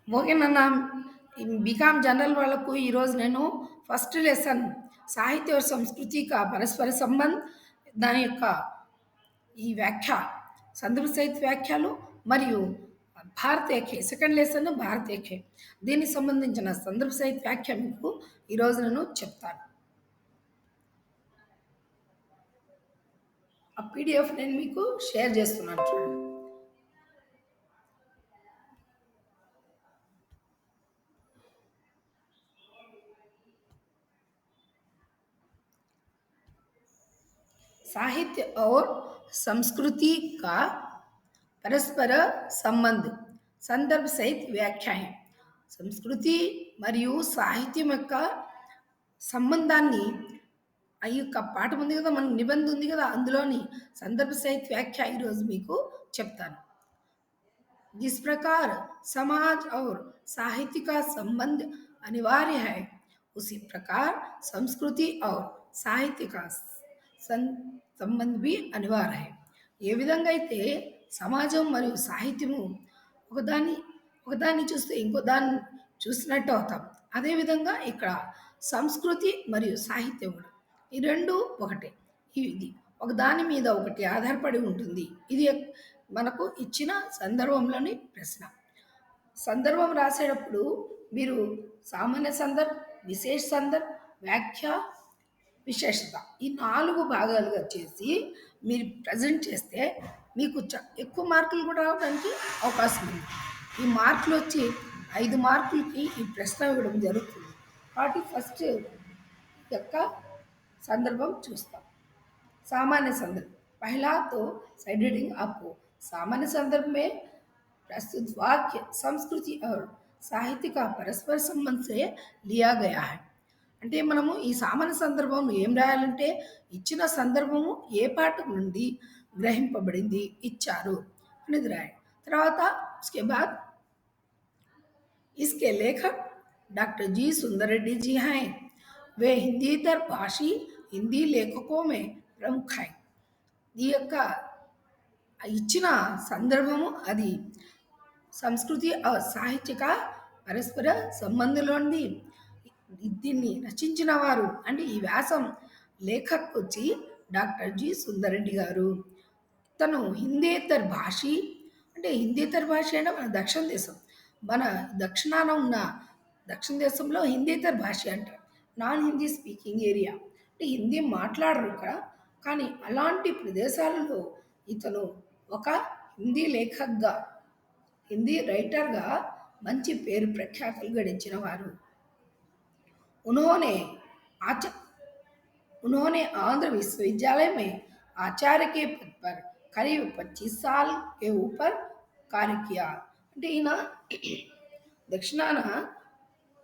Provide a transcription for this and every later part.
ఓకేనన్న. ఈ బీకామ్ జనరल వాళ్ళకు ఈరోజు నేను ఫస్ట్ లెసన్ సాహిత్య और संस्कृति का పరస్పర సంబంధ్ దాని యొక్క ఈ వ్యాఖ్య సందర్భ సహిత వ్యాఖ్యలు మరియు భారతీయకే సెకండ్ లెసన్ భారతీయకే దీనికి సంబంధించిన సందర్భ సహిత వ్యాఖ్య మీకు ఈరోజు నేను చెప్తాను. ఆ పీడిఎఫ్ నేను మీకు షేర్ చేస్తున్నాను చూడండి. साहित्य और संस्कृति का परस्पर संबंध संदर्भ सहित व्याख्याएं సంస్కృతి మరియు సాహిత్యం యొక్క సంబంధాన్ని ఆ యొక్క పాఠం ఉంది కదా, మన నిబంధన ఉంది కదా, అందులోని సందర్భ సహిత వ్యాఖ్య ఈరోజు మీకు చెప్తాను. जिस प्रकार समाज और साहित्य का संबंध अनिवार्य है, उसी प्रकार संस्कृति और साहित्य का సంబంధ్ బి అనివార్య है. ఏ విధంగా అయితే సమాజం మరియు సాహిత్యము ఒకదాన్ని ఒకదాన్ని చూస్తే ఇంకో దాన్ని చూసినట్టు అవుతాం, అదేవిధంగా ఇక్కడ సంస్కృతి మరియు సాహిత్యం కూడా ఈ రెండు ఒకటే. ఇది ఒక దాని మీద ఒకటి ఆధారపడి ఉంటుంది. ఇది మనకు ఇచ్చిన సందర్భంలోని ప్రశ్న. సందర్భం రాసేటప్పుడు మీరు సామాన్య సందర్భ్, విశేష సందర్భ్, వ్యాఖ్య, విశేషత ఈ 4 భాగాలుగా చేసి మీరు ప్రజెంట్ చేస్తే మీకు ఎక్కువ మార్కులు కూడా రావడానికి అవకాశం ఉంది. ఈ మార్కులు వచ్చి 5 మార్కులకి ఈ ప్రశ్న ఇవ్వడం జరుగుతుంది. కాబట్టి ఫస్ట్ యొక్క సందర్భం చూస్తాం. सामान्य संदर्भ पहला तो साइड रीडिंग आपको सामान्य संदर्भ में प्रस्तुत वाक्य संस्कृति और साहित्य का परस्पर संबंध से लिया गया है. అంటే మనము ఈ సామాన్య సందర్భంలో ఏం రాయాలంటే ఇచ్చిన సందర్భము ఏ పాఠం నుండి గ్రహింపబడింది ఇచ్చారు అనేది రాయాలి. తర్వాత उसके बाद इसके लेखक डॉक्टर जी सुंदर रेड्डी जी हैं. वे हिंदीतर भाषी हिंदी लेखकों में प्रमुख हैं. ఈ యొక్క ఇచ్చిన సందర్భము అది సంస్కృతి సాహిత్యక పరస్పర సంబంధంలోని దీన్ని రచించిన వారు అంటే ఈ వ్యాసం లేఖక్ వచ్చి డాక్టర్ జి సుందరెడ్డి గారు. తను హిందీతర భాషి అంటే హిందీతర భాష అంటే మన దక్షిణ దేశం, మన దక్షిణాన ఉన్న దక్షిణ దేశంలో హిందీతర భాష అంటారు. నాన్ హిందీ స్పీకింగ్ ఏరియా అంటే హిందీ మాట్లాడరు ఇక్కడ, కానీ అలాంటి ప్రదేశాలలో ఇతను ఒక హిందీ లేఖక్గా हिंदी राइटर गा मंची पेरु प्रख्यातुलु गడించిన వారు. उन्होंने आंध्र विश्वविद्यालय में आचार्य के पद पर करीब 25 साल के ऊपर कार्य किया. అంటే ఈయన దక్షిణాన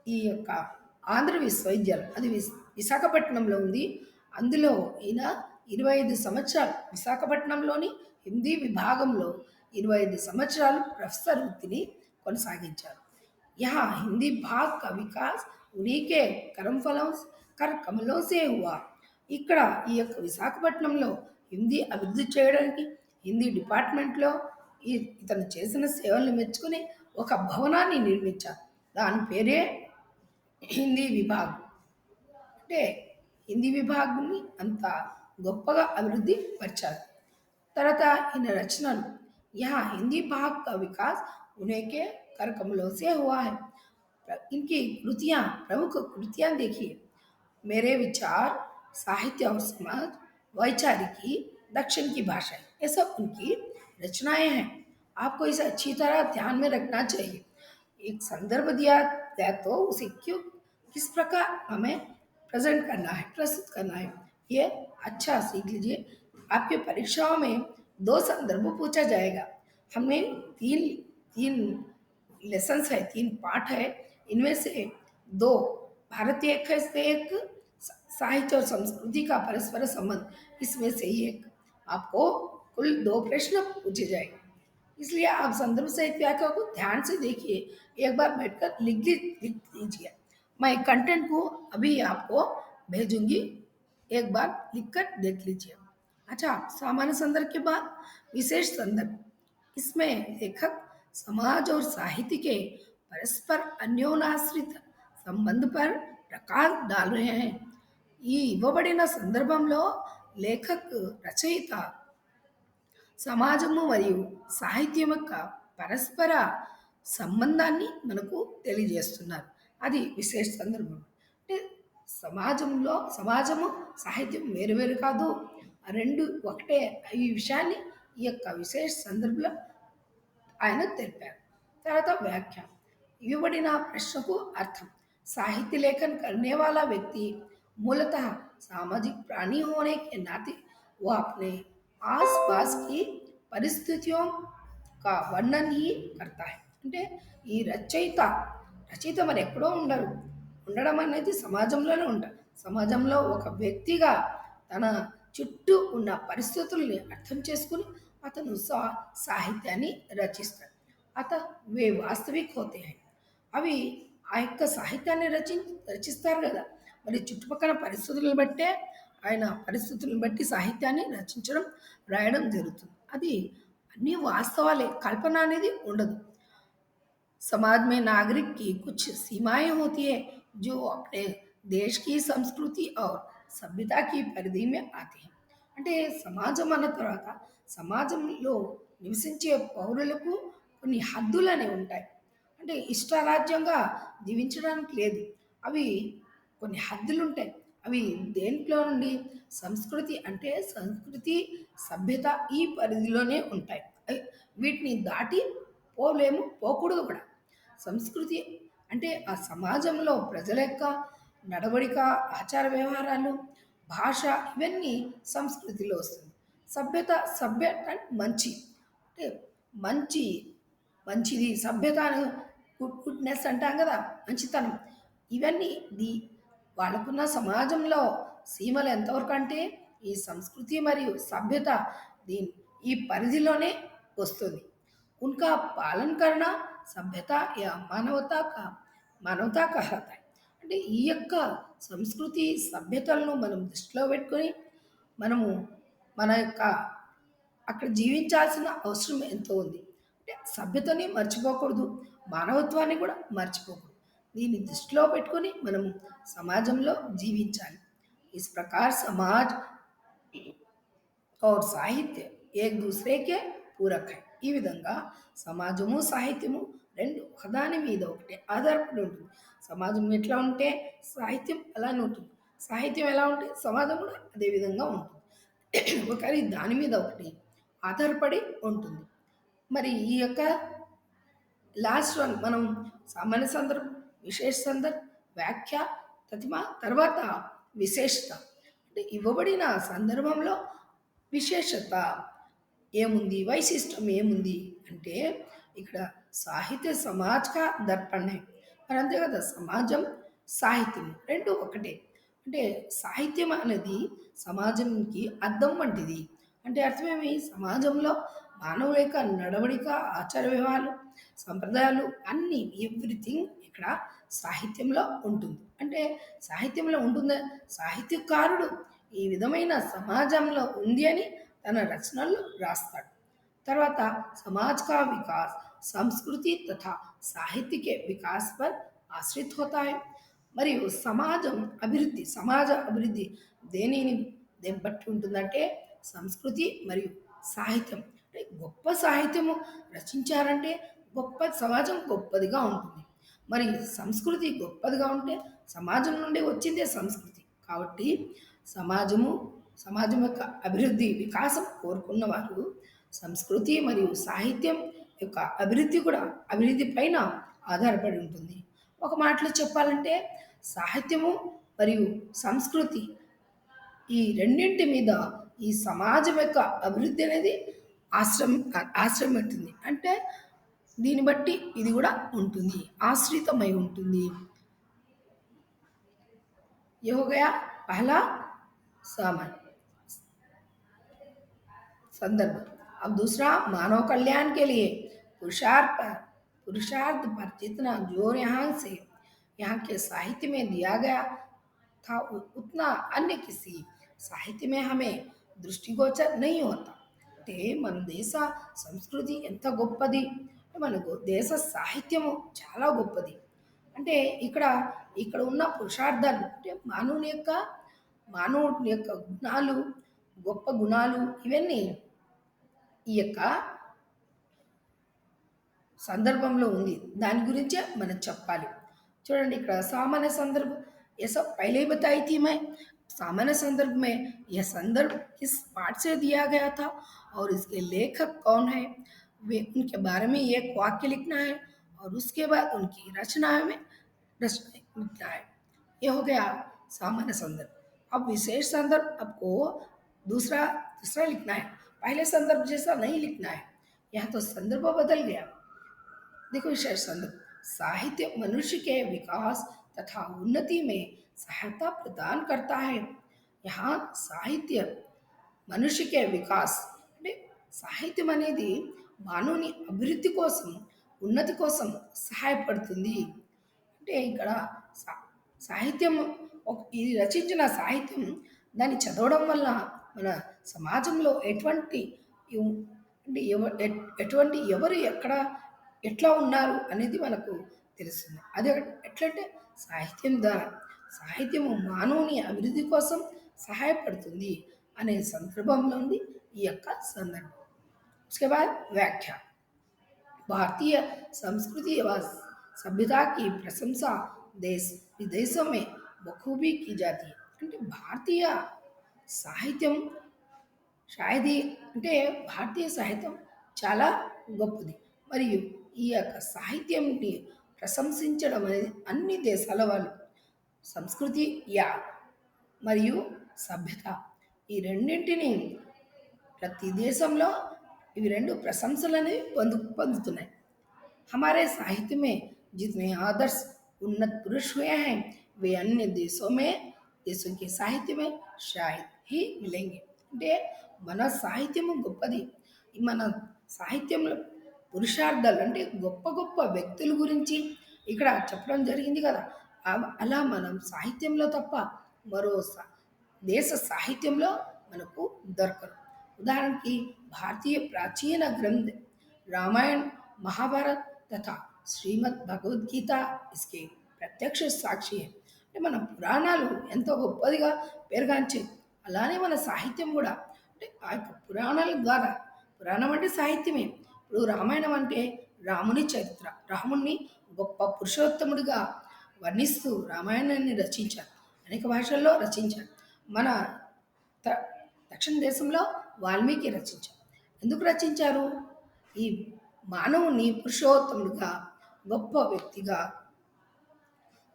ఈ యొక్క ఆంధ్ర విశ్వవిద్యాలయం అది విశాఖపట్నంలో ఉంది. అందులో ఈయన 25 సంవత్సరాలు విశాఖపట్నంలోని హిందీ విభాగంలో 25 సంవత్సరాలు ప్రొఫెసర్ వృత్తిని కొనసాగించారు. यहाँ हिंदी भाग का विकास उन्हीं के కమలం సే హువా. ఇక్కడ ఈ యొక్క విశాఖపట్నంలో హిందీ అభివృద్ధి చేయడానికి హిందీ డిపార్ట్మెంట్లో ఇతను చేసిన సేవలను మెచ్చుకుని ఒక భవనాన్ని నిర్మించారు. దాని పేరే హిందీ విభాగ్. అంటే హిందీ విభాగ్ని అంత గొప్పగా అభివృద్ధి పరిచారు. తర్వాత ఈయన రచనలు यहाँ हिंदी भाग का विकास उन्हीं के कर कमलों से हुआ है. इनकी कृतियाँ प्रमुख कृतियाँ देखिए. मेरे विचार, साहित्य और समाज, वैचारिकी, दक्षिण की भाषाएं, ये सब उनकी रचनाएं हैं. आपको इसे अच्छी तरह ध्यान में रखना चाहिए. एक संदर्भ दिया जाए तो उसे क्यों किस प्रकार हमें प्रेजेंट करना है, प्रस्तुत करना है, ये अच्छा सीख लीजिए. आपके परीक्षाओं में 2 संदर्भ पूछा जाएगा. हमें तीन लेसन्स है, 3 पाठ है. इनमें से 2 भारतीय से एक साहित्य और संस्कृति का परस्पर संबंध, इसमें से ही एक आपको कुल 2 प्रश्न पूछे जाएंगे. इसलिए आप संदर्भ सहित व्याख्या को ध्यान से देखिए. एक बार बैठकर लिख लीजिए. मैं कंटेंट को अभी आपको भेजूंगी, एक बार लिखकर देख लीजिए. अच्छा, सामान्य संदर्भ के बाद विशेष संदर्भ. इसमें लेखक समाज और साहित्य के परस्पर अन्योनाश्रित संबंध पर प्रकाश डाल रहे हैं। ఈ ఇవ్వబడిన సందర్భంలో లేఖక్ రచయిత సమాజము మరియు సాహిత్యం యొక్క పరస్పర సంబంధాన్ని మనకు తెలియజేస్తున్నారు. అది విశేష సందర్భం. అంటే సమాజము సాహిత్యం వేరు వేరు కాదు, ఆ రెండు ఒకటే. ఈ విషయాన్ని ఈ యొక్క విశేష సందర్భంలో ఆయన తెలిపారు. తర్వాత व्याख्या। ఇవ్వబడిన ప్రశ్నకు అర్థం। साहित्य लेखन करने वाला व्यक्ति मूलतः सामाजिक प्राणी होने के नाते वह अपने आसपास की परिस्थितियों का वर्णन ही करता है। అంటే ఈ రచయిత మరి ఎక్కడో ఉండరు, ఉండడం అనేది సమాజంలోనే ఉంటారు. సమాజంలో ఒక వ్యక్తిగా తన చుట్టూ ఉన్న పరిస్థితుల్ని అర్థం చేసుకుని అతను సాహిత్యాన్ని రచిస్తాడు. వే వాస్తవిక్ హోతే హై, అవి ఆ యొక్క సాహిత్యాన్ని రచిస్తారు కదా, మరి చుట్టుపక్కల పరిస్థితులను బట్టే ఆయన పరిస్థితులను బట్టి సాహిత్యాన్ని రచించడం, రాయడం జరుగుతుంది. అది అన్నీ వాస్తవాలే, కల్పన అనేది ఉండదు. समाज में नागरिक की कुछ सीमाएं होती है जो अपने देश की संस्कृति और सभ्यता की పరిధి में आती हैं। అంటే సమాజం అన్న తర్వాత సమాజంలో నివసించే పౌరులకు కొన్ని హద్దులు అనేవి ఉంటాయి. అంటే ఇష్టారాజ్యంగా జీవించడానికి లేదు. అవి కొన్ని హద్దులు ఉంటాయి. అవి దేంట్లో నుండి సంస్కృతి అంటే సంస్కృతి, సభ్యత ఈ పరిధిలోనే ఉంటాయి. వీటిని దాటి పోలేము, పోకూడదు కూడా. సంస్కృతి అంటే ఆ సమాజంలో ప్రజల యొక్క నడవడిక, ఆచార వ్యవహారాలు, భాష ఇవన్నీ సంస్కృతిలో వస్తుంది. సభ్యత అంటే మంచి, అంటే మంచి మంచిది, సభ్యత అని గుడ్నెస్ అంటాం కదా, మంచితనం. ఇవన్నీ వాళ్ళకున్న సమాజంలో సీమలు ఎంతవరకు అంటే ఈ సంస్కృతి మరియు సభ్యత దీని ఈ పరిధిలోనే వస్తుంది. उनका पालन करना सभ्यता या మానవతా कहलाता है। అంటే ఈ యొక్క సంస్కృతి సభ్యతలను మనం దృష్టిలో పెట్టుకొని మనము మన యొక్క అక్కడ జీవించాల్సిన అవసరం ఎంతో ఉంది. అంటే సభ్యతని మర్చిపోకూడదు, మానవత్వాన్ని కూడా మర్చిపోకూడదు. దీన్ని దృష్టిలో పెట్టుకొని మనము సమాజంలో జీవించాలి. इस प्रकार समाज और साहित्य एक दूसरे के పూరక్ హై। ఈ విధంగా సమాజము సాహిత్యము రెండు ఒకదాని మీద ఒకటి ఆధారపడి ఉంటుంది. సమాజం ఎట్లా ఉంటే సాహిత్యం అలానే ఉంటుంది, సాహిత్యం ఎలా ఉంటే సమాజం కూడా అదే విధంగా ఉంటుంది. ఒకరి దాని మీద ఒకటి ఆధారపడి ఉంటుంది. మరి ఈ యొక్క లాస్ట్ వన్ మనం సామాన్య సందర్భం, విశేష సందర్భం, వ్యాఖ్య, తర్వాత విశేషత. అంటే ఇవ్వబడిన సందర్భంలో విశేషత ఏముంది, వైశిష్టం ఏముంది అంటే ఇక్కడ సాహిత్య సమాజ్గా దర్పణ. మరి అంతే కదా, సమాజం సాహిత్యం రెండు ఒకటే. అంటే సాహిత్యం అనేది సమాజంకి అద్దం వంటిది. అంటే అర్థమేమి, సమాజంలో మానవుల యొక్క నడవడిక, ఆచార వ్యవహారాలు, సంప్రదాయాలు అన్నీ ఎవ్రీథింగ్ ఇక్కడ సాహిత్యంలో ఉంటుంది. అంటే సాహిత్యంలో ఉంటుందా, సాహిత్యకారుడు ఈ విధమైన సమాజంలో ఉంది అని తన రచనల్లో రాస్తాడు. తర్వాత సమాజ్ కా వికాస్ సంస్కృతి తథా సాహిత్య కే వికాస్ పర్ ఆశ్రిత్ హోతా హై। మరియు సమాజ అభివృద్ధి దేనిని బట్టి ఉంటుందంటే సంస్కృతి మరియు సాహిత్యం. అంటే గొప్ప సాహిత్యము రచించారంటే గొప్ప సమాజం గొప్పదిగా ఉంటుంది. మరి సంస్కృతి గొప్పదిగా ఉంటే సమాజం నుండి వచ్చిందే సంస్కృతి. కాబట్టి సమాజం యొక్క అభివృద్ధి, వికాసం కోరుకున్న వారు సంస్కృతి మరియు సాహిత్యం యొక్క అభివృద్ధి పైన ఆధారపడి ఉంటుంది. ఒక మాటలో చెప్పాలంటే సాహిత్యము మరియు సంస్కృతి ఈ రెండింటి మీద ఈ సమాజం యొక్క అభివృద్ధి అనేది ఆశ్రయం ఉంటుంది. అంటే దీన్ని బట్టి ఇది కూడా ఉంటుంది, ఆశ్రితమై ఉంటుంది. ये हो गया पहला सामान्य संदर्भ। अब दूसरा, मानव कल्याण के लिए पुरुषार्थ पर जितना जोर यहाँ के साहित्य में दिया गया था उतना अन्य किसी साहित्य में हमें दृष्टिगोचर नहीं होता। అంటే మన దేశ సంస్కృతి ఎంత గొప్పది, మనకు దేశ సాహిత్యము చాలా గొప్పది. అంటే ఇక్కడ ఇక్కడ ఉన్న పురుషార్థాలు అంటే మానవుని యొక్క గుణాలు, గొప్ప గుణాలు ఇవన్నీ ఈ యొక్క సందర్భంలో ఉంది. దాని గురించే మనం చెప్పాలి. చూడండి ఇక్కడ सामान्य संदर्भ ये सब पहले ही बताई थी मैं। सामान्य संदर्भ में यह संदर्भ किस पाठ से दिया गया था और इसके लेखक कौन है, वे उनके बारे में एक वाक्य लिखना है और उसके बाद उनकी रचना में रचना लिखना है। ये हो गया सामान्य संदर्भ। अब विशेष संदर्भ आपको दूसरा दूसरा लिखना है, पहले संदर्भ जैसा नहीं लिखना है। यहाँ तो संदर्भ बदल गया। देखो विशेष संदर्भ साहित्य मनुष्य के विकास तथा उन्नति में सहायता प्रदान करता है। यहाँ साहित्य మనిషికే వికాస్ అంటే సాహిత్యం అనేది మానవుని అభివృద్ధి కోసం ఉన్నతి కోసం సహాయపడుతుంది. అంటే ఇక్కడ సాహిత్యం ఇది రచించిన సాహిత్యం దాన్ని చదవడం వల్ల మన సమాజంలో అంటే ఎటువంటి ఎవరు ఎక్కడ ఎట్లా ఉన్నారు అనేది మనకు తెలుస్తుంది. అదే ఎట్లంటే సాహిత్యం ద్వారా సాహిత్యము మానవుని అభివృద్ధి కోసం సహాయపడుతుంది అనే సందర్భంలో ఉంది ఈ యొక్క సందర్భం. उसके बाद व्याख्या भारतीय संस्कृति एवं सभ्यता की प्रशंसा देश विदेशों में बखूबी की जाती है। అంటే భారతీయ సాహిత్యం షాయదీ అంటే భారతీయ సాహిత్యం చాలా గొప్పది మరియు ఈ యొక్క సాహిత్యంని ప్రశంసించడం అనేది అన్ని దేశాల వాళ్ళు సంస్కృతి మరియు సభ్యత ఈ రెండింటిని ప్రతి దేశంలో ఇవి రెండు ప్రశంసలని పొందుతున్నాయి. हमारे साहित्य में जितने आदर्श उन्नत पुरुष हुए हैं वे अन्य देशों के साहित्य में शायद ही मिलेंगे। అంటే మన సాహిత్యము గొప్పది. మన సాహిత్యంలో పురుషార్థాలు అంటే గొప్ప గొప్ప వ్యక్తుల గురించి ఇక్కడ చెప్పడం జరిగింది కదా. అలా మనం సాహిత్యంలో తప్ప మరో దేశ సాహిత్యంలో మనకు దొరకదు. ఉదాహరణకి भारतीय प्राचीन ग्रंथ रामायण महाभारत तथा శ్రీమద్ భగవద్గీత इसके ప్రత్యక్ష సాక్షి అంటే మన పురాణాలు ఎంతో గొప్పదిగా పేరుగాంచే అలానే మన సాహిత్యం కూడా అంటే ఆ యొక్క పురాణాల ద్వారా పురాణం అంటే సాహిత్యమే. ఇప్పుడు రామాయణం అంటే రాముని చరిత్ర, రాముణ్ణి గొప్ప పురుషోత్తముడిగా వర్ణిస్తూ రామాయణాన్ని రచించారు, అనేక భాషల్లో రచించారు. మన దక్షిణ దేశంలో వాల్మీకి రచించారు. ఎందుకు రచించారు? ఈ మానవుని పురుషోత్తముడిగా గొప్ప వ్యక్తిగా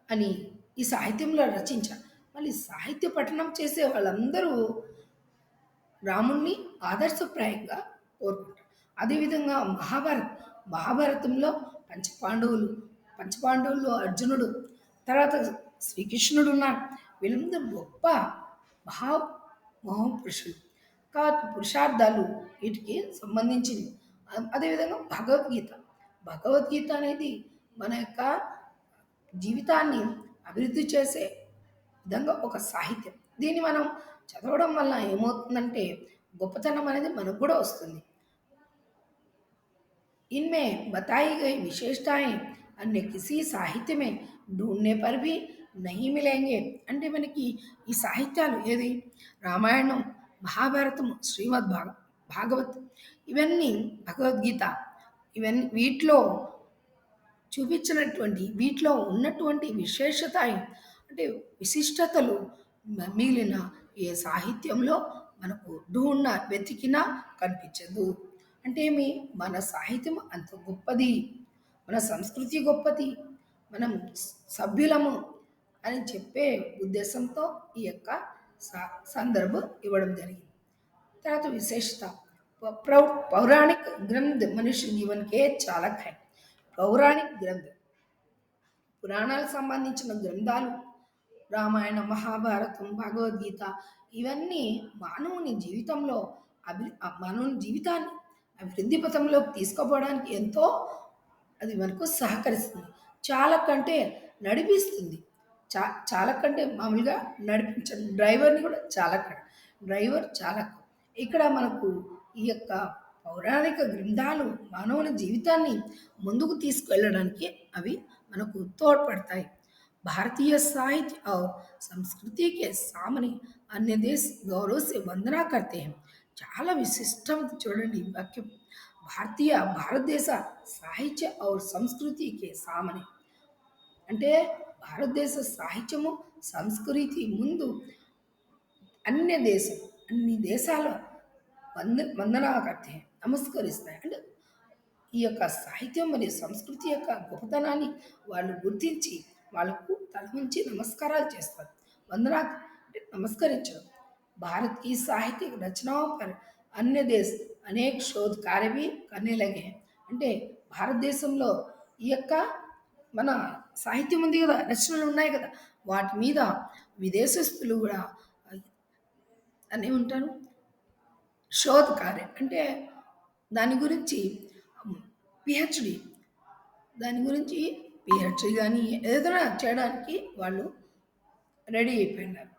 అని ఈ సాహిత్యంలో రచించారు. మళ్ళీ సాహిత్య పఠనం చేసే వాళ్ళందరూ రాముణ్ణి ఆదర్శప్రాయంగా కోరుకుంటారు. అదేవిధంగా మహాభారతంలో పంచపాండవులు అర్జునుడు, తర్వాత శ్రీకృష్ణుడు ఉన్నారు. వీళ్ళందరూ గొప్ప మహాపురుషులు కాబట్టి పురుషార్థాలు వీటికి సంబంధించింది. అదేవిధంగా భగవద్గీత అనేది మన యొక్క జీవితాన్ని అభివృద్ధి చేసే విధంగా ఒక సాహిత్యం. దీన్ని మనం చదవడం వల్ల ఏమవుతుందంటే గొప్పతనం అనేది మనకు కూడా వస్తుంది. इनमें बताई गई विशेषताएं अन्य किसी साहित्य में ढूंढने पर भी नहीं मिलेंगे। అంటే మనకి ఈ సాహిత్యాలు ఏది రామాయణం, మహాభారతం, శ్రీమద్ భాగవత్ ఇవన్నీ భగవద్గీత ఇవన్నీ వీటిలో ఉన్నటువంటి విశేషత అంటే విశిష్టతలు మిగిలిన ఏ సాహిత్యంలో మనకు వెతికినా కనిపించదు. అంటే మన సాహిత్యం అంత గొప్పది, మన సంస్కృతి గొప్పది, మనం సభ్యులము అని చెప్పే ఉద్దేశంతో ఈ యొక్క సందర్భం ఇవ్వడం జరిగింది. తర్వాత విశేషత पौराणिक ग्रंथ मनुष्य जीवन के चालक है। పౌరాణిక గ్రంథ పురాణాలకు సంబంధించిన గ్రంథాలు రామాయణ, మహాభారతం, భగవద్గీత ఇవన్నీ మానవుని జీవితాన్ని అభివృద్ధి పథంలోకి తీసుకుపోవడానికి ఎంతో అది మనకు సహకరిస్తుంది. చాలకంటే నడిపిస్తుంది. చాలకంటే మామూలుగా నడిపించడం డ్రైవర్ని కూడా చాలక ఇక్కడ మనకు ఈ యొక్క పౌరాణిక గ్రంథాలు మానవుని జీవితాన్ని ముందుకు తీసుకెళ్ళడానికి అవి మనకు తోడ్పడతాయి. भारतीय साहित्य और संस्कृति के सामने अन्य देश गौरव से वंदना करते हैं. చాలా విశిష్టం చూడండి ఈ వాక్యం. భారతదేశ సాహిత్య और संस्कृति के सामने అంటే భారతదేశ సాహిత్యము సంస్కృతి ముందు అన్ని దేశాలు వందనా కర్తే నమస్కరిస్తాయి. అంటే ఈ యొక్క సాహిత్యం మరియు సంస్కృతి యొక్క గొప్పతనాన్ని వాళ్ళు గుర్తించి వాళ్ళకు తల వంచి నమస్కారాలు చేస్తారు. వందనా అంటే నమస్కరించడం. भारत की साहित्यिक रचनाओं पर अन्य देश అనేక శోధ కార్య भी करने लगे हैं. అంటే భారతదేశంలో ఈ యొక్క మన సాహిత్యం ఉంది కదా, రచనలు ఉన్నాయి కదా, వాటి మీద విదేశస్తులు కూడా అని ఉంటారు శోధ కార్యం అంటే దాని గురించి పిహెచ్డి దాని గురించి పిహెచ్డి కానీ ఏదైనా చేయడానికి వాళ్ళు రెడీ అయిపోయినారు.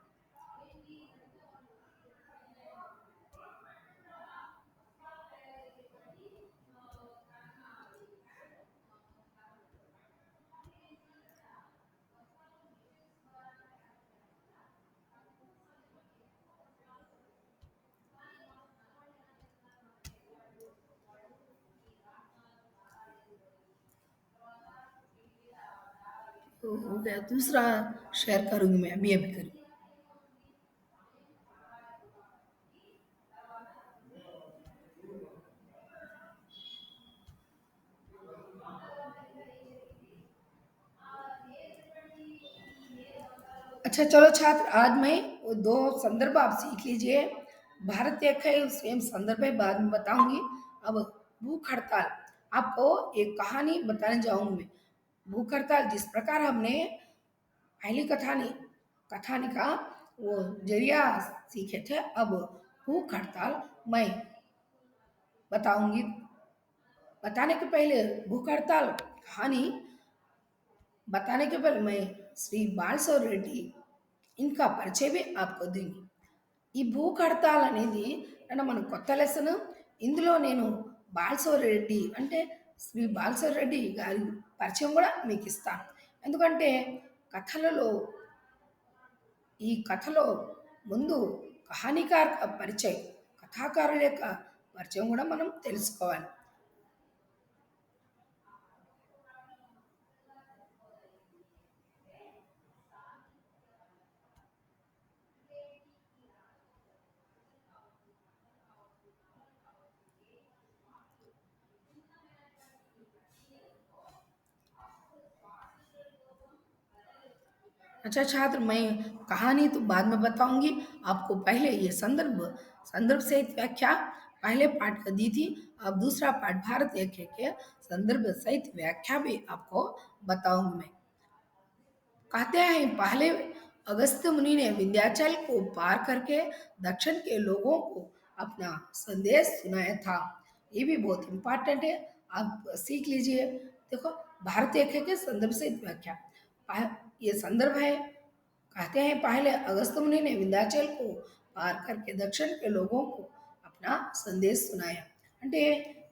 तो हो गया, दूसरा शेयर करूँगी मैं अभी करूँ. अच्छा चलो छात्र, आज मैं वो दो संदर्भ आप सीख लीजिए. भारत एक है, सेम संदर्भ है, बाद में बताऊंगी. अब भूख हड़ताल, आपको एक कहानी बताने जाऊंगी मैं. भूख हड़ताल जिस प्रकार हमने पहली कथानी का वो जरिया सीखे थे, अब भूख हड़ताल मैं बताऊंगी. बताने के पहले भूख हड़ताल कहानी बताने के पहले मैं श्री बालसव रेड्डी इनका పరిచయం आपको देंगी. ఈ భూక్ హడతాల్ అనేది అంటే మన కొత్త లెసన్. ఇందులో నేను బాలసవ రెడ్డి అంటే శ్రీ బాలసవ రెడ్డి గారి పరిచయం కూడా మీకు ఇస్తాను. ఎందుకంటే కథలలో ఈ కథలో ముందు కహానీకార్ పరిచయం, కథాకారుల యొక్క పరిచయం కూడా మనం తెలుసుకోవాలి. अच्छा छात्र, मैं कहानी तो बाद में बताऊंगी. आपको पहले ये संदर्भ सहित व्याख्या पहले पाठ का दी थी. अब दूसरा पाठ भारत एक के संदर्भ सहित व्याख्या भी आपको बताऊंगी मैं. कहते हैं पहले अगस्त मुनि ने विंध्याचल को पार करके दक्षिण के लोगों को अपना संदेश सुनाया था. ये भी बहुत इम्पोर्टेंट है, आप सीख लीजिए. देखो, भारत एक है के संदर्भ से व्याख्या ये संदर्भ है. कहते हैं पहले अगस्त मुनि ने विंध्याचल को पार करके दक्षिण के लोगों को अपना संदेश सुनाया. అంటే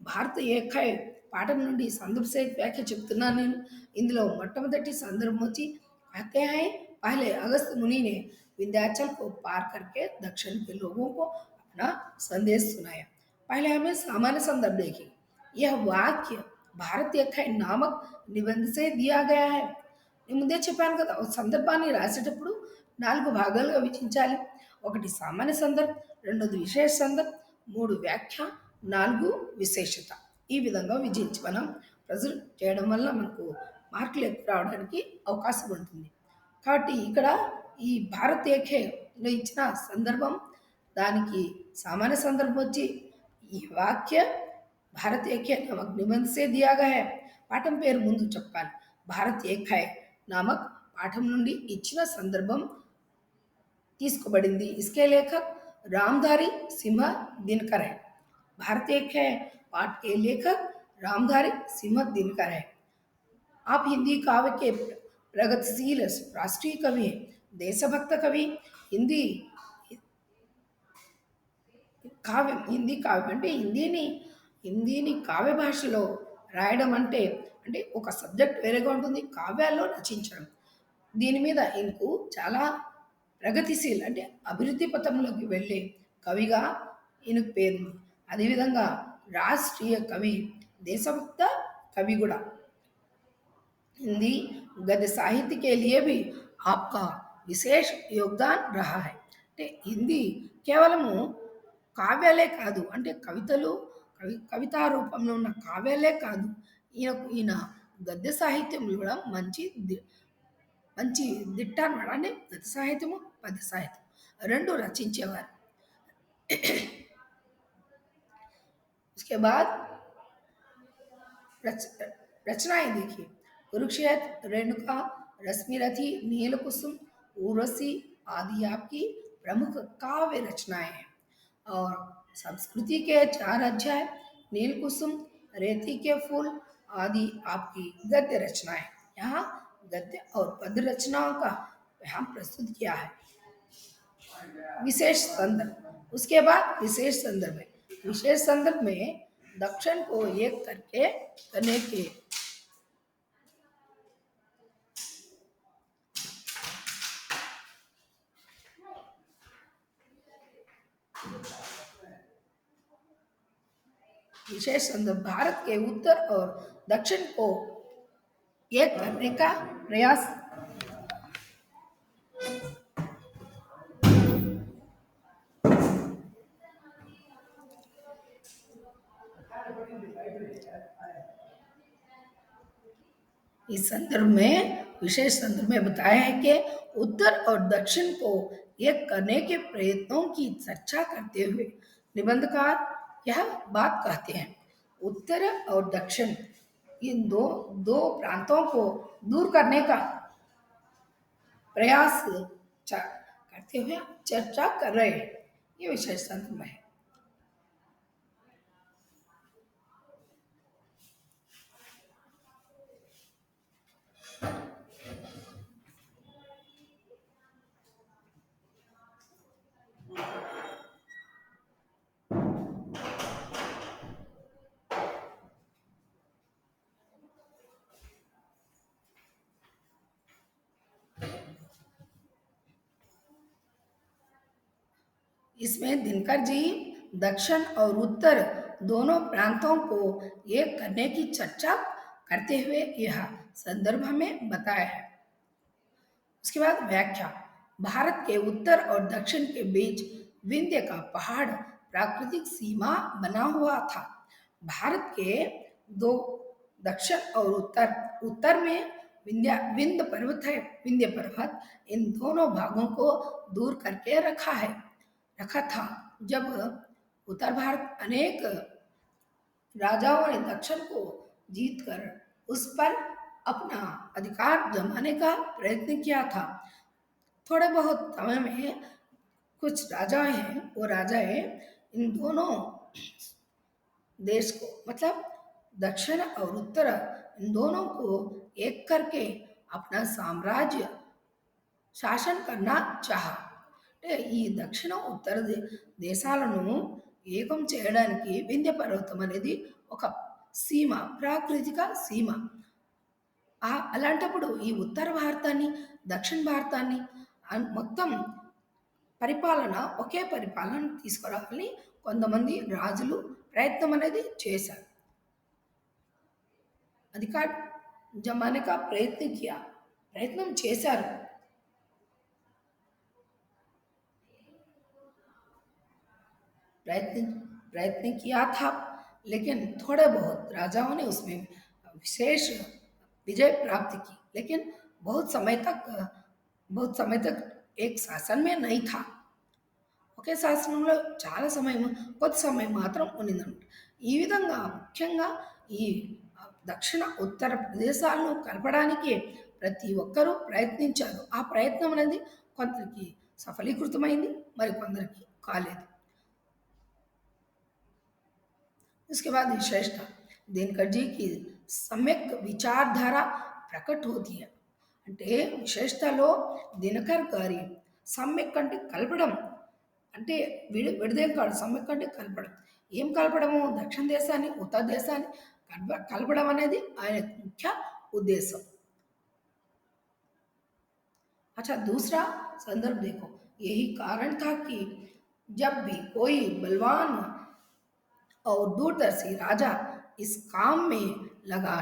భారత ఏకై పాఠం నుండి సందర్భ సహిత వ్యాఖ్య చెప్తున్నాను నేను. ఇందులో మొట్టమొదటి సందర్భం వచ్చి कहते हैं पहले अगस्त मुनि ने विंध्याचल को पार करके दक्षिण के लोगों को अपना संदेश सुनाया. पहले हमें सामान्य संदर्भ देखें. यह वाक्य भारत एक है नामक निबंध से दिया गया है. నేను ముందే చెప్పాను కదా, ఒక సందర్భాన్ని రాసేటప్పుడు 4 భాగాలుగా విభజించాలి. ఒకటి సామాన్య సందర్భం, రెండోది విశేష సందర్భం, 3 వ్యాఖ్య, 4 విశేషత. ఈ విధంగా విభజించి మనం ప్రజెంట్ చేయడం వల్ల మనకు మార్కులు ఎక్కువ రావడానికి అవకాశం ఉంటుంది. కాబట్టి ఇక్కడ ఈ భారత్ ఏఖేలో ఇచ్చిన సందర్భం, దానికి సామాన్య సందర్భం వచ్చి ఈ వాక్య భారత్ ఏఖే నమక్ నిబంధ సే దియా గయా హై. పాఠం పేరు ముందు చెప్పాలి. భారత్ ఏక్ హై नामक पाठम నుండి ఇచ్చిన సందర్భం తీసుకోబడింది. इसके लेखक रामधारी सिंह दिनकर है. भारत एक है पाठ के लेखक रामधारी सिंह दिनकर है. आप हिंदी काव्य के प्रगतिशील राष्ट्रीय कवि हैं, देशभक्त कवि, हिंदी కావ్యం, హిందీ కావ్యం అంటే హిందీని కావ్య భాషలో రాయడం అంటే, అంటే ఒక సబ్జెక్ట్ వేరేగా ఉంటుంది, కావ్యాల్లో రచించడం. దీని మీద ఈయనకు చాలా ప్రగతిశీల్ అంటే అభివృద్ధి పథంలోకి వెళ్ళే కవిగా ఈయనకు పేరుంది. అదేవిధంగా రాష్ట్రీయ కవి, దేశభక్త కవి కూడా. हिंदी गद्य साहित्य के लिए भी आपका విశేష యోగదాన్ రహా హై. అంటే హిందీ కేవలము కావ్యాలే కాదు, అంటే కవితలు, కవితా రూపంలో ఉన్న కావ్యాలే కాదు, ఈయన గద్య సాహిత్యంలో కూడా మంచి దిట్ట అన్నమాట. అంటే గద్య సాహిత్యము, పద్య సాహిత్యం రెండు రచించేవారు. उसके बाद रच रचनाएं देखिए, कुरुक्षेत्र, रेणुका, रश्मिरथी, नील कुसुम, उर्वशी आदि आपकी प्रमुख काव्य रचनाएं हैं। और संस्कृति के 4 अध्याय, नील कुसुम, रेती के फूल आदि आपकी गद्य रचनाएं। यहाँ गद्य और पद्य रचनाओं का यहाँ प्रस्तुत किया है। विशेष संदर्भ, उसके बाद विशेष संदर्भ में दक्षिण को एक करके करने के विशेष संदर्भ भारत के उत्तर और दक्षिण को एक करने का प्रयास। इस संदर्भ में विशेष संदर्भ में बताया है कि उत्तर और दक्षिण को एक करने के प्रयत्नों की चर्चा करते हुए निबंधकार यह बात कहते हैं, उत्तर और दक्षिण इन दो प्रांतों को दूर करने का प्रयास करते हुए चर्चा कर रहे हैं। ये विशेष संदर्भ में है। इसमें दिनकर जी दक्षिण और उत्तर दोनों प्रांतों को एक करने की चर्चा करते हुए यह संदर्भ हमें बताया है। उसके बाद व्याख्या, भारत के उत्तर और दक्षिण के बीच विंध्य का पहाड़ प्राकृतिक सीमा बना हुआ था। भारत के दो दक्षिण और उत्तर में विंध्य पर्वत है, विंध्य पर्वत इन दोनों भागों को दूर करके रखा था। जब उत्तर भारत अनेक राजाओं ने दक्षिण को जीतकर उस पर अपना अधिकार जमाने का प्रयत्न किया था। थोड़े बहुत समय में कुछ राजाएं हैं, वो राजाएं इन दोनों देश को मतलब दक्षिण और उत्तर इन दोनों को एक करके अपना साम्राज्य శాసన करना चाहा। అంటే ఈ దక్షిణ ఉత్తర దేశాలను ఏకం చేయడానికి వింధ్య పర్వతం అనేది ఒక సీమ, ప్రాకృతిక సీమ. అలాంటప్పుడు ఈ ఉత్తర భారతాన్ని, దక్షిణ భారతాన్ని మొత్తం పరిపాలన ఒకే పరిపాలన తీసుకురావాలని కొంతమంది రాజులు ప్రయత్నం అనేది చేశారు. అధికార జమానే కా ప్రయత్నం చేశారు. प्रयत्न किया था, लेकिन थोड़े बहुत राजाओं ने उसमें विशेष विजय प्राप्त की, लेकिन बहुत समय तक एक शासन में नहीं था। ఒకే శాసనంలో చాలా సమయం, కొద్ది సమయం మాత్రం ఉన్నిందన్నమాట. ఈ విధంగా ముఖ్యంగా ఈ దక్షిణ ఉత్తర ప్రదేశాలను కలపడానికి ప్రతి ఒక్కరూ ప్రయత్నించారు. ఆ ప్రయత్నం అనేది కొందరికి సఫలీకృతమైంది, మరి కొందరికి కాలేదు. उसके बाद विशेषता, दिनकर जी की सम्यक विचारधारा प्रकट होती है. అంటే విశేషతలో దినకర్ గారి సమ్యక్ అంటే కలపడం, అంటే విడదేం కాదు, సమ్యక్ అంటే కలపడం. ఏం కలపడము? దక్షిణ దేశాన్ని, ఉత్తర దేశాన్ని కలపడం అనేది ఆయన ముఖ్య उद्देश्य। अच्छा, दूसरा संदर्भ देखो, यही कारण था कि जब भी कोई बलवान और दूरदर्शी राजा इस काम में लगा,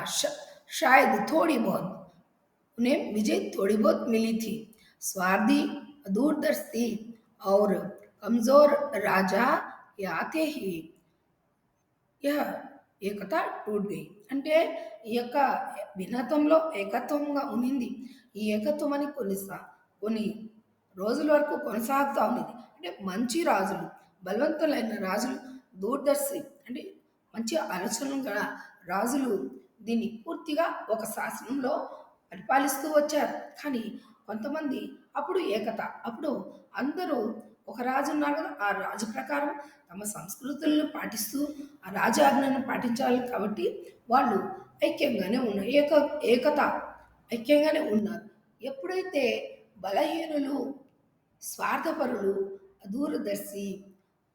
शायद थोड़ी बहुत उन्हें विजय थोड़ी बहुत मिली थी। स्वार्थी, दूरदर्शी और कमजोर राजा के आते ही यह ఏకత టూట్ గయి। అంటే ఈ యొక్క భిన్నత్వంలో ఏకత్వంగా ఉన్నింది। ఈ ఏకత్వం అని కొన్ని రోజుల వరకు కొనసాగుతూ ఉన్నది। అంటే మంచి రాజులు, బలవంతులైన రాజులు, దూరదర్శి అంటే మంచి ఆలోచనలు గల రాజులు దీన్ని పూర్తిగా ఒక శాసనంలో పరిపాలిస్తూ వచ్చారు। కానీ కొంతమంది అప్పుడు ఏకత, అప్పుడు అందరూ ఒక రాజు ఉన్నారు కదా, ఆ రాజు ప్రకారం తమ సంస్కృతులను పాటిస్తూ ఆ రాజు ఆజ్ఞను పాటించాలి కాబట్టి వాళ్ళు ఐక్యంగానే ఉన్నారు, ఏకత ఐక్యంగానే ఉన్నారు। ఎప్పుడైతే బలహీనులు, స్వార్థపరులు, దూరదర్శి,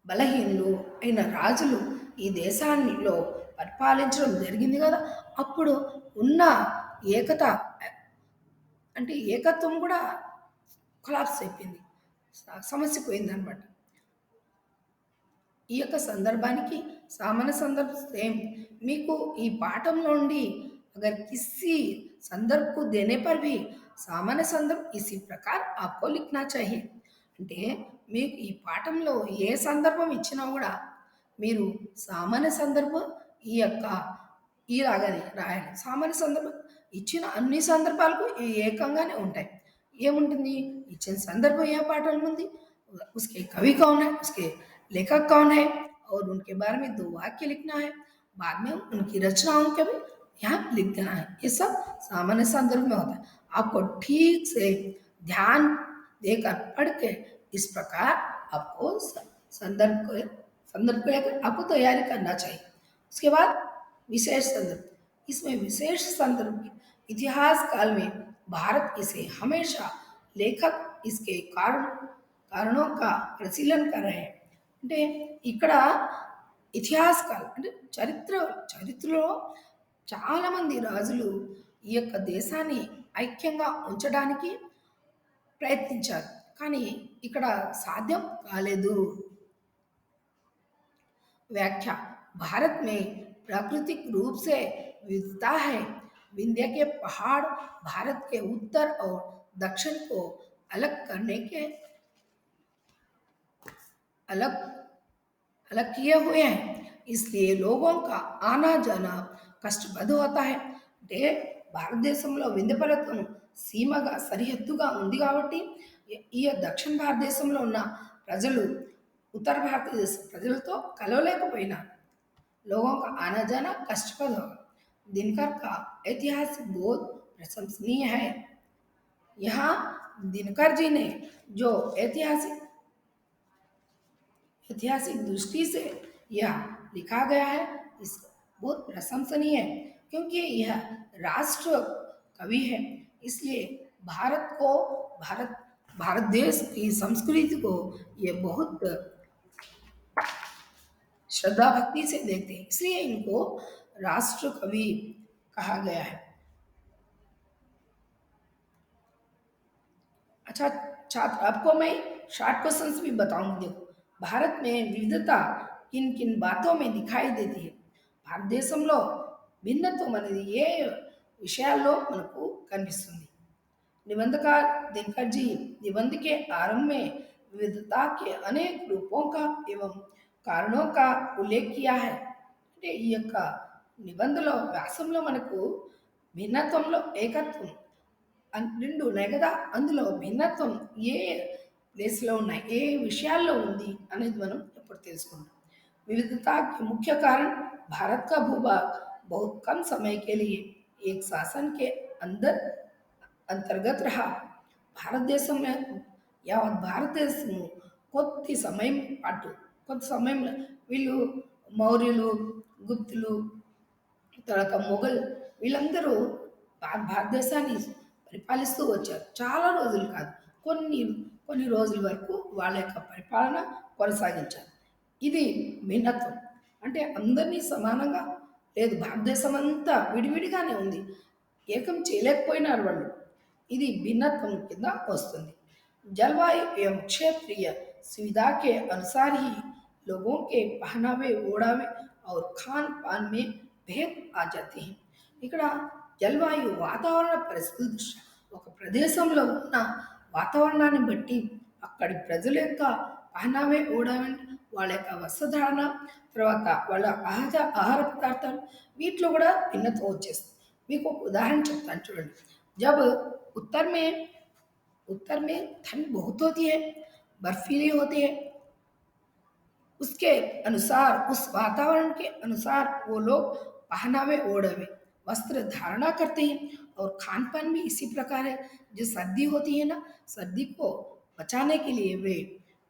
బలహీనులు అయిన రాజులు ఈ దేశాల్లో పరిపాలించడం జరిగింది కదా, అప్పుడు ఉన్న ఏకత అంటే ఏకత్వం కూడా కొలాప్స్ అయిపోయింది, సమస్య పోయిందనమాట। ఈ యొక్క సందర్భానికి సామాన్య సందర్భ సేమ్ మీకు ఈ పాఠంలో నుండి अगर किसी संदर्भ को देने पर भी सामान्य संदर्भ इसी प्रकार आपको लिखना चाहिए। అంటే మీకు ఈ పాఠంలో ఏ సందర్భం ఇచ్చినా కూడా మీరు సామాన్య సందర్భం ఈ యొక్క ఇలాగని రాయాలి। సామాన్య సందర్భం ఇచ్చిన అన్ని సందర్భాలకు ఈ ఏకంగానే ఉంటాయి। ఏముంటుంది? ఇచ్చిన संदर्भ ఏ పాఠంలో ఉంది, उसके कवि कौन है, उसके लेखक कौन है और उनके बारे में 2 वाक्य लिखना है, बाद में उनकी रचनाओं के भी यहाँ लिख देना है। ये सब सामान्य संदर्भ में होता है। आपको ठीक से ध्यान देकर पढ़ के इस प्रकार आपको संदर्भ को लेकर आपको तैयारी करना चाहिए। उसके बाद विशेष संदर्भ, इसमें विशेष संदर्भ इतिहास काल में भारत इसे हमेशा लेखक इसके कारणों का పరిశీలన कर रहे हैं। అంటే ఇక్కడ ఇతిహాసకాలు అంటే చరిత్రలో చాలామంది రాజులు ఈ యొక్క దేశాన్ని ఐక్యంగా ఉంచడానికి ప్రయత్నించారు, కానీ ఇక్కడ సాధ్యం కాలేదు। व्याख्या, भारत में प्राकृतिक रूप से विविधता है। विंध्य के पहाड़ भारत के उत्तर और दक्षिण को अलग करने के अलग अलग किए हुए हैं, इसलिए लोगों का आना जाना కష్టపడి होता है। అంటే భారతదేశంలో వింధ్య పర్వతం సీమగా సరిహద్దుగా ఉంది కాబట్టి ఈ దక్షిణ భారతదేశంలో ఉన్న ప్రజలు ఉత్తర భారతదేశ ప్రజలతో కలవలేకపోయినా लोगों का आना जाना कष्टप्रद होगा। दिनकर का ऐतिहासिक बोध प्रशंसनीय है। यहाँ दिनकर जी ने जो ऐतिहासिक दृष्टि से यह लिखा गया है, इस बहुत प्रशंसनीय है, क्योंकि यह राष्ट्र कवि है। इसलिए भारत देश की संस्कृति को ये बहुत श्रद्धा भक्ति से देखते हैं, इसलिए इनको राष्ट्र कवि कहा गया है। अच्छा छात्र, आपको मैं शॉर्ट क्वेश्चंस भी बताऊंगी। देखो, भारत में विविधता किन किन बातों में दिखाई देती है? భారతదేశంలో భిన్నత్వం అనేది ఏ విషయాల్లో మనకు కనిపిస్తుంది? निबंधकार दिनकर जी निबंध के आरंभ में विविधता के अनेक रूपों का एवं कारणों का उल्लेख किया है। అంటే ఈ యొక్క నిబంధనలో వ్యాసంలో మనకు భిన్నత్వంలో ఏకత్వం రెండు ఉన్నాయి కదా, అందులో భిన్నత్వం ఏ ప్లేస్లో ఉన్నాయి, ఏ విషయాల్లో ఉంది అనేది మనం ఇప్పుడు తెలుసుకుంటాం। विविधता के मुख्य कारण भारत का भूभाग बहुत कम समय के लिए एक शासन के अंतर्गत रहा। భారతదేశంలో యావత్ భారతదేశము కొద్ది సమయం పాటు వీళ్ళు మౌర్యులు, గుప్తులు, తర్వాత మొఘల్ వీళ్ళందరూ భారతదేశాన్ని పరిపాలిస్తూ వచ్చారు। చాలా రోజులు కాదు, కొన్ని రోజుల వరకు వాళ్ళ యొక్క పరిపాలన కొనసాగించారు. ఇది భిన్నత్వం. అంటే అందరినీ సమానంగా లేదు, భారతదేశం అంతా విడివిడిగానే ఉంది, ఏకం చేయలేకపోయినారు వాళ్ళు. ఇది భిన్నత్వం కింద వస్తుంది. जलवायु एवं क्षेत्रीय सुविधा के अनुसार ही लोगों के पहनावे ओढ़ावे और खान पान में भेद आ जाते हैं. ఇక్కడ జలవాయు వాతావరణ పరిస్థితుల దృష్ట్యా ఒక ప్రదేశంలో ఉన్న వాతావరణాన్ని బట్టి అక్కడి ప్రజల యొక్క పహనావే ఓడావే, వాళ్ళ యొక్క వస్త్రధారణ, తర్వాత వాళ్ళ ఆహార పదార్థాలు, వీటిలో కూడా భిన్నత వచ్చేస్తుంది. మీకు ఒక ఉదాహరణ చెప్తాను చూడండి. జబ్ ఉత్తర్ మే उत्तर में ठंड बहुत होती है, बर्फीली होती है, उसके अनुसार उस वातावरण के अनुसार वो लोग पहनावे ओढ़ावे वस्त्र धारणा करते हैं, और खान पान भी इसी प्रकार है. जो सर्दी होती है ना, सर्दी को बचाने के लिए वे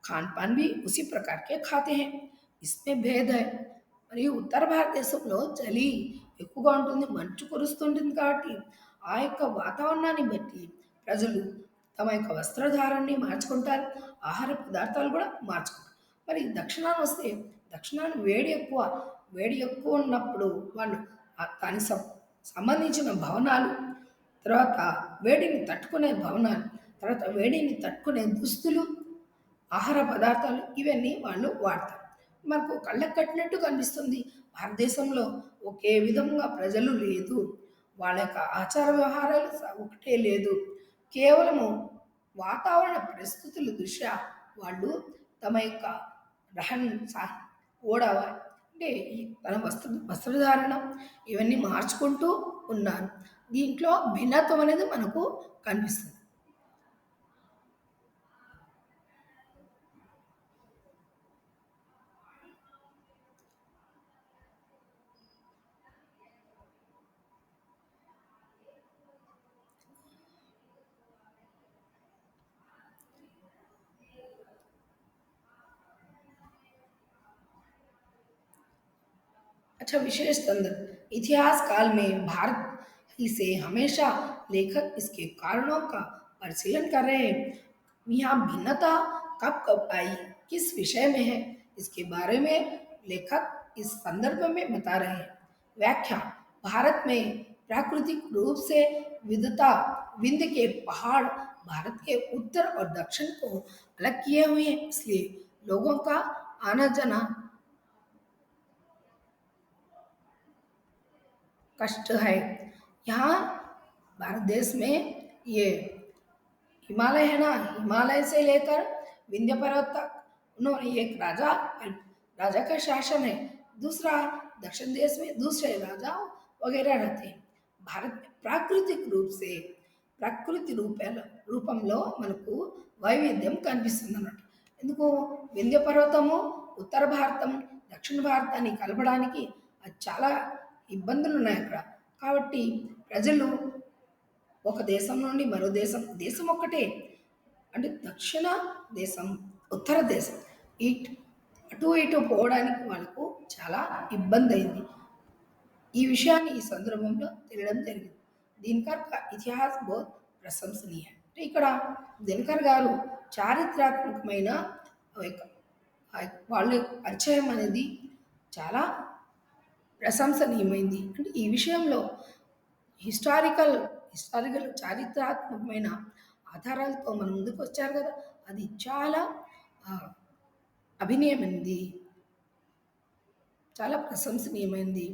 खान पान भी उसी प्रकार के खाते हैं. इसमें भेद है. మరియు ఉత్తర భారతదేశంలో చలి ఎక్కువగా ఉంటుంది, మంచు కురుస్తుంటుంది, కాబట్టి ఆ యొక్క వాతావరణాన్ని బట్టి ప్రజలు తమ యొక్క వస్త్రధారణని మార్చుకుంటారు, ఆహార పదార్థాలు కూడా మార్చుకుంటారు. మరి దక్షిణాన్ని వస్తే దక్షిణాన్ని వేడి ఎక్కువ ఉన్నప్పుడు వాళ్ళు దానికి సంబంధించిన భవనాలు, తర్వాత వేడిని తట్టుకునే భవనాలు, తర్వాత వేడిని తట్టుకునే దుస్తులు, ఆహార పదార్థాలు, ఇవన్నీ వాళ్ళు వాడతారు. మనకు కళ్ళకు కట్టినట్టు కనిపిస్తుంది. భారతదేశంలో ఒకే విధంగా ప్రజలు లేదు, వాళ్ళ యొక్క ఆచార వ్యవహారాలు ఒకటే లేదు. కేవలము వాతావరణ పరిస్థితుల దృష్ట్యా వాళ్ళు తమ యొక్క రహన్ ఓడవ అంటే తన వస్త్రధారణ ఇవన్నీ మార్చుకుంటూ ఉన్నారు. దీంట్లో భిన్నత్వం అనేది మనకు కనిపిస్తుంది. अच्छा, विशेष संदर्भ इतिहास काल में भारत ही से हमेशा लेखक इसके कारणों का परिशीलन कर रहे हैं. यहाँ भिन्नता कब कब आई, किस विषय में है, इसके बारे में लेखक इस संदर्भ में बता रहे हैं. व्याख्या: भारत में प्राकृतिक रूप से विविधता, विंध्य के पहाड़ भारत के उत्तर और दक्षिण को अलग किए हुए हैं, इसलिए लोगों का आना जाना कष्ट है. यहाँ भारत देश में ये हिमालय है ना, हिमालय से लेकर विंध्य पर्वत तक उन्होंने एक राजा का शासन है, दूसरा दक्षिण देश में दूसरे राजा वगैरह रहते हैं. भारत में प्राकृतिक रूप से ప్రకృతి రూపంలో మనకు వైవిధ్యం కనిపిస్తుంది అన్నట్టు. ఎందుకు వింధ్య పర్వతము ఉత్తర భారతం దక్షిణ భారతాన్ని కలపడానికి అది చాలా ఇబ్బందులు ఉన్నాయి అక్కడ. కాబట్టి ప్రజలు ఒక దేశం నుండి మరో దేశం ఒక్కటే, అంటే దక్షిణ దేశం ఉత్తర దేశం అటు ఇటు పోవడానికి వాళ్ళకు చాలా ఇబ్బంది అయింది. ఈ విషయాన్ని ఈ సందర్భంలో తెలియడం జరిగింది. దినకర్ కా ఇతిహాస్ బహుత్ ప్రశంసనీయ. అంటే ఇక్కడ దినకర్ గారు చారిత్రాత్మకమైన వాళ్ళ పరిచయం అనేది చాలా ప్రశంసనీయమైంది. అంటే ఈ విషయంలో హిస్టారికల్ చారిత్రాత్మకమైన ఆధారాలతో మన ముందుకు వచ్చారు కదా, అది చాలా అభినయమైనది, చాలా ప్రశంసనీయమైనది.